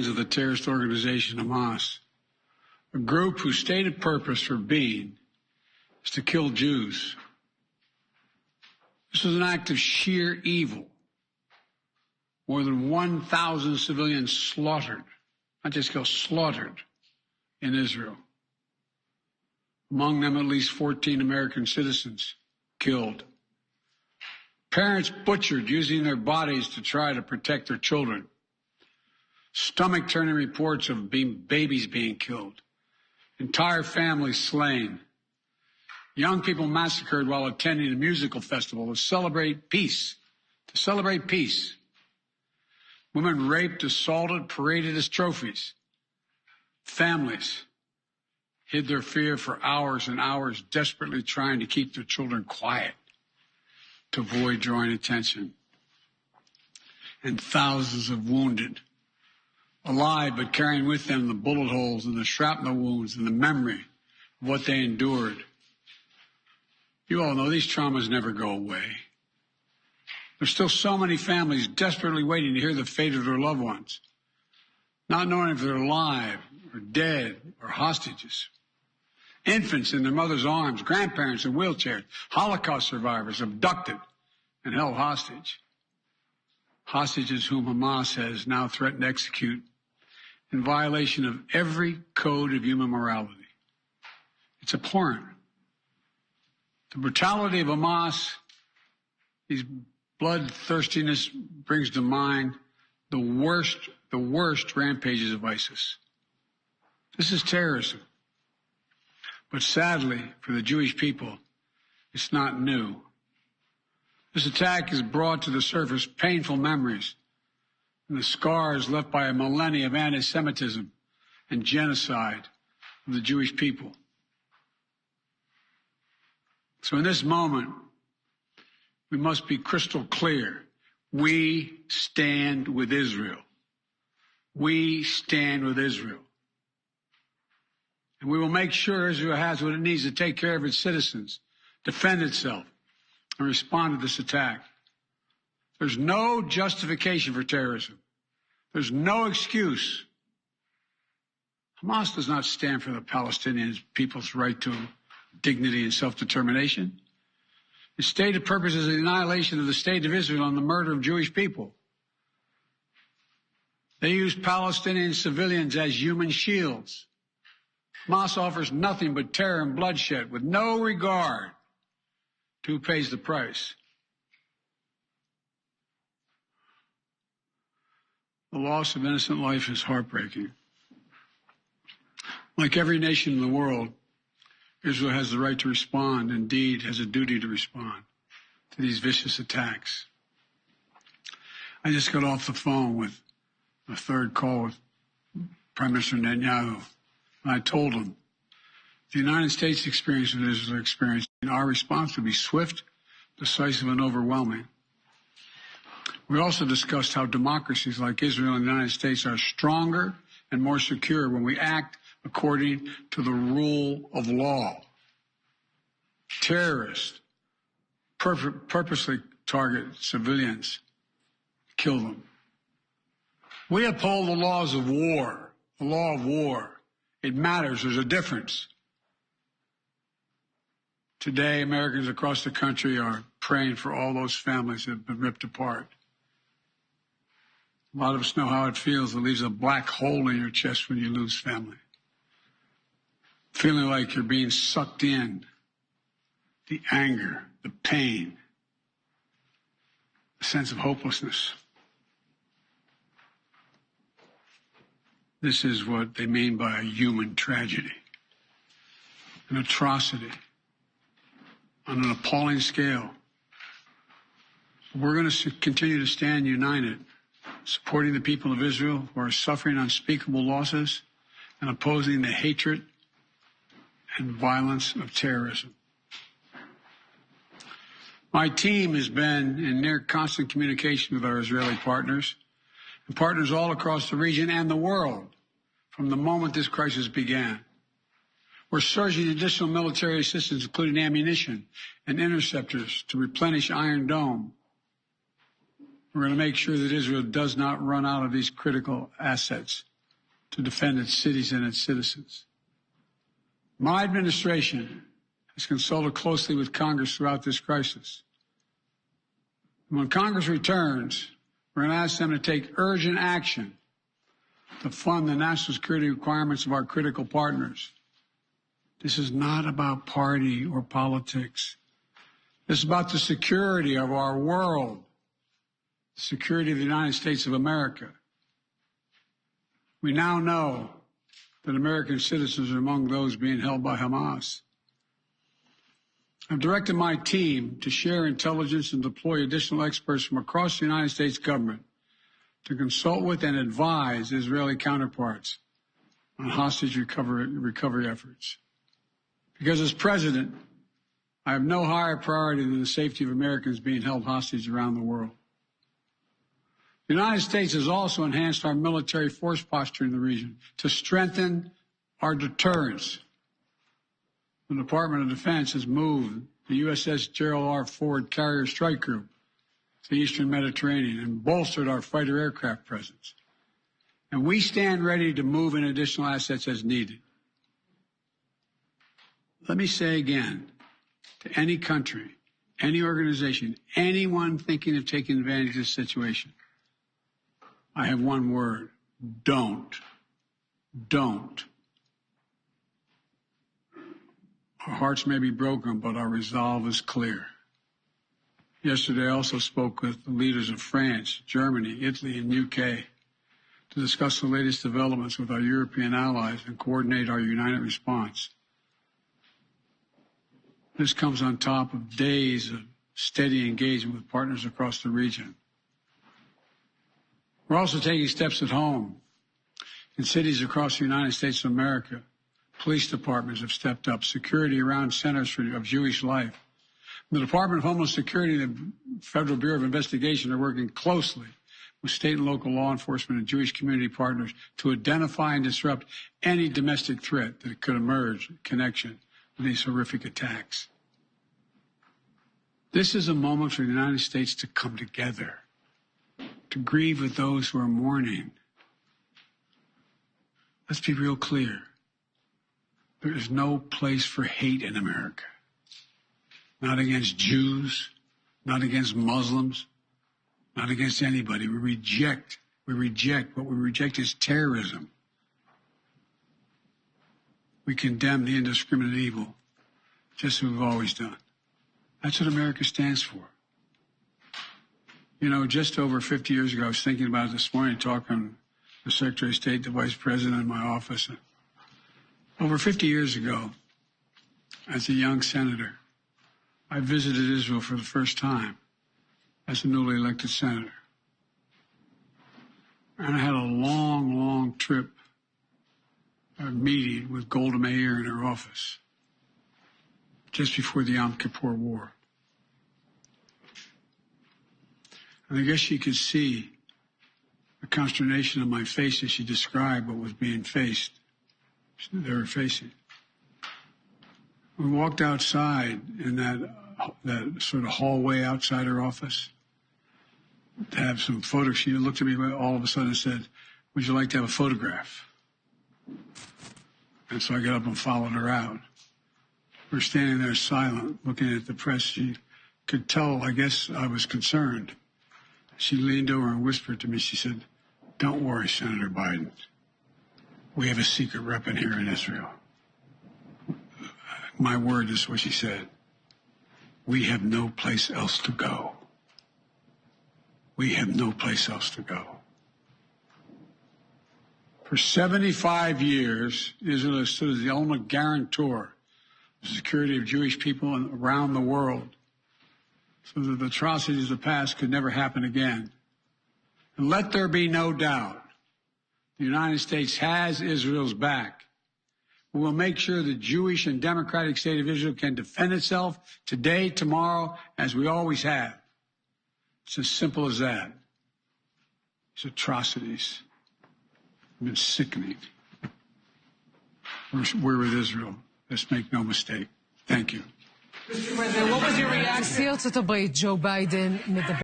of the terrorist organization Hamas, a group whose stated purpose for being is to kill Jews. This was an act of sheer evil. More than 1,000 civilians slaughtered, not just killed, slaughtered in Israel. Among them, at least 14 American citizens killed. Parents butchered using their bodies to try to protect their children. Stomach-turning reports of babies being killed. Entire families slain. Young people massacred while attending a musical festival to celebrate peace. Women raped, assaulted, paraded as trophies. Families hid their fear for hours and hours, desperately trying to keep their children quiet to avoid drawing attention. And thousands of wounded, alive but carrying with them the bullet holes and the shrapnel wounds and the memory of what they endured. You all know these traumas never go away. There's still so many families desperately waiting to hear the fate of their loved ones, not knowing if they're alive or dead or hostages. Infants in their mother's arms, grandparents in wheelchairs, Holocaust survivors abducted and held hostage. Hostages whom Hamas has now threatened to execute in violation of every code of human morality. It's abhorrent. The brutality of Hamas, these bloodthirstiness brings to mind the worst rampages of ISIS. This is terrorism. But sadly, for the Jewish people, it's not new. This attack has brought to the surface painful memories and the scars left by a millennia of anti-Semitism and genocide of the Jewish people. So in this moment, we must be crystal clear. We stand with Israel. We stand with Israel. And we will make sure Israel has what it needs to take care of its citizens, defend itself, and respond to this attack. There's no justification for terrorism. There's no excuse. Hamas does not stand for the Palestinian people's right to dignity and self-determination. Its stated purpose is the annihilation of the state of Israel and the murder of Jewish people. They use Palestinian civilians as human shields. Hamas offers nothing but terror and bloodshed with no regard to who pays the price. The loss of innocent life is heartbreaking. Like every nation in the world, Israel has the right to respond, indeed has a duty to respond to these vicious attacks. I just got off the phone with a third call with Prime Minister Netanyahu, and I told him the United States experience what Israel experienced, and our response would be swift, decisive, and overwhelming. We also discussed how democracies like Israel and the United States are stronger and more secure when we act according to the rule of law. Terrorists purposely target civilians, kill them. We uphold the laws of war, the law of war. It matters. There's a difference. Today, Americans across the country are praying for all those families that have been ripped apart. A lot of us know how it feels. It leaves a black hole in your chest when you lose family. Feeling like you're being sucked in. The anger, the pain, the sense of hopelessness. This is what they mean by a human tragedy, an atrocity on an appalling scale. We're going to continue to stand united, supporting the people of Israel who are suffering unspeakable losses and opposing the hatred and violence of terrorism. My team has been in near constant communication with our Israeli partners and partners all across the region and the world from the moment this crisis began. We're surging additional military assistance, including ammunition and interceptors, to replenish Iron Dome. We're going to make sure that Israel does not run out of these critical assets to defend its cities and its citizens. My administration has consulted closely with Congress throughout this crisis. And when Congress returns, we're going to ask them to take urgent action to fund the national security requirements of our critical partners. This is not about party or politics. This is about the security of our world, the security of the United States of America. We now know that American citizens are among those being held by Hamas. I've directed my team to share intelligence and deploy additional experts from across the United States government to consult with and advise Israeli counterparts on hostage recovery efforts. Because as president, I have no higher priority than the safety of Americans being held hostage around the world. The United States has also enhanced our military force posture in the region to strengthen our deterrence. The Department of Defense has moved the USS Gerald R. Ford Carrier Strike Group to the Eastern Mediterranean and bolstered our fighter aircraft presence. And we stand ready to move in additional assets as needed. Let me say again, to any country, any organization, anyone thinking of taking advantage of this situation, I have one word: don't. Don't. Our hearts may be broken, but our resolve is clear. Yesterday, I also spoke with the leaders of France, Germany, Italy, and UK to discuss the latest developments with our European allies and coordinate our united response. This comes on top of days of steady engagement with partners across the region. We're also taking steps at home. In cities across the United States of America, police departments have stepped up security around centers of Jewish life. The Department of Homeland Security and the Federal Bureau of Investigation are working closely with state and local law enforcement and Jewish community partners to identify and disrupt any domestic threat that could emerge in connection with these horrific attacks. This is a moment for the United States to come together, to grieve with those who are mourning. Let's be real clear. There is no place for hate in America. Not against Jews, not against Muslims, not against anybody. We reject. What we reject is terrorism. We condemn the indiscriminate evil, just as we've always done. That's what America stands for. You know, just over 50 years ago, I was thinking about it this morning, talking to the Secretary of State, the Vice President in my office. Over 50 years ago, as a young senator, I visited Israel for the first time as a newly elected senator. And I had a long, long trip, a meeting with Golda Meir in her office just before the Yom Kippur War. And I guess she could see the consternation on my face as she described what was being faced. They were facing. We walked outside in that sort of hallway outside her office to have some photos. She looked at me all of a sudden and said, "Would you like to have a photograph?" And so I got up and followed her out. We were standing there silent, looking at the press. She could tell, I guess, I was concerned. She leaned over and whispered to me, she said, "Don't worry, Senator Biden. We have a secret weapon here in Israel." My word is what she said. We have no place else to go. We have no place else to go. For 75 years, Israel has stood as the ultimate guarantor of the security of Jewish people around the world, so that the atrocities of the past could never happen again. And let there be no doubt, the United States has Israel's back. We will make sure the Jewish and democratic state of Israel can defend itself today, tomorrow, as we always have. It's as simple as that. These atrocities have been sickening. We're with Israel. Let's make no mistake. Thank you. נשיא ארצות הברית ג'ו ביידן מדבר